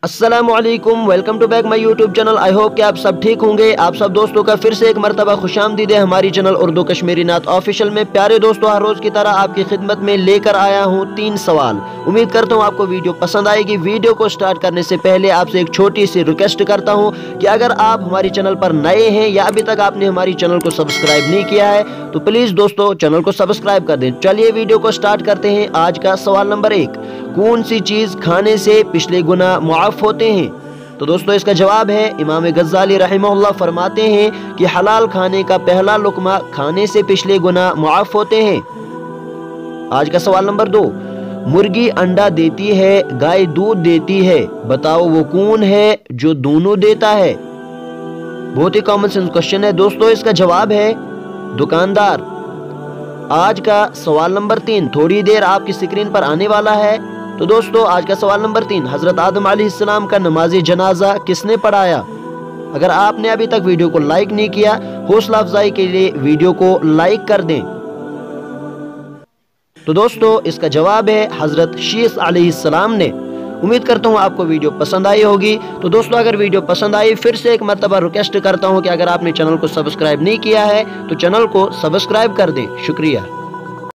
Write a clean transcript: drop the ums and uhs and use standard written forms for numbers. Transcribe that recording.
अस्सलामुअलैकुम, welcome to back my YouTube channel. I hope कि आप सब ठीक होंगे। आप सब दोस्तों का फिर से एक मरतबा खुशामदीद है हमारी चैनल उर्दू कश्मीरी नात ऑफिशियल में। प्यारे दोस्तों, हर रोज की तरह आपकी खिदमत में लेकर आया हूँ 3 सवाल। उम्मीद करता हूँ आपको वीडियो पसंद आएगी। वीडियो को स्टार्ट करने से पहले आपसे एक छोटी सी रिक्वेस्ट करता हूँ कि अगर आप हमारी चैनल पर नए हैं या अभी तक आपने हमारी चैनल को सब्सक्राइब नहीं किया है तो प्लीज दोस्तों चैनल को सब्सक्राइब कर दें। चलिए वीडियो को स्टार्ट करते हैं। आज का सवाल नंबर 1, कौन सी चीज खाने से पिछले गुनाह मुआफ होते हैं? तो दोस्तों इसका जवाब है, इमाम गज़ाली रहमहुल्लाह फरमाते हैं कि हलाल खाने का पहला लुक़मा खाने से पिछले गुनाह मुआफ होते हैं। आज का सवाल नंबर 2, मुर्गी अंडा देती है, गाय दूध देती है, बताओ वो कौन है जो दोनों देता है? बहुत ही कॉमन सेंस क्वेश्चन है दोस्तों। इसका जवाब है दुकानदार। आज का सवाल नंबर 3 थोड़ी देर आपकी स्क्रीन पर आने वाला है। तो दोस्तों आज का सवाल नंबर 3, हजरत आदम अलैहिस्सलाम का नमाज़े जनाजा किसने पढ़ाया? अगर आपने अभी तक वीडियो को लाइक नहीं किया, हौसला अफजाई के लिए वीडियो को लाइक कर दें। तो दोस्तों इसका जवाब है हजरत शीस अलैहिस्सलाम ने। उम्मीद करता हूँ आपको वीडियो पसंद आई होगी। तो दोस्तों अगर वीडियो पसंद आई, फिर से एक मरतबा रिक्वेस्ट करता हूँ कि अगर आपने चैनल को सब्सक्राइब नहीं किया है तो चैनल को सब्सक्राइब कर दें। शुक्रिया।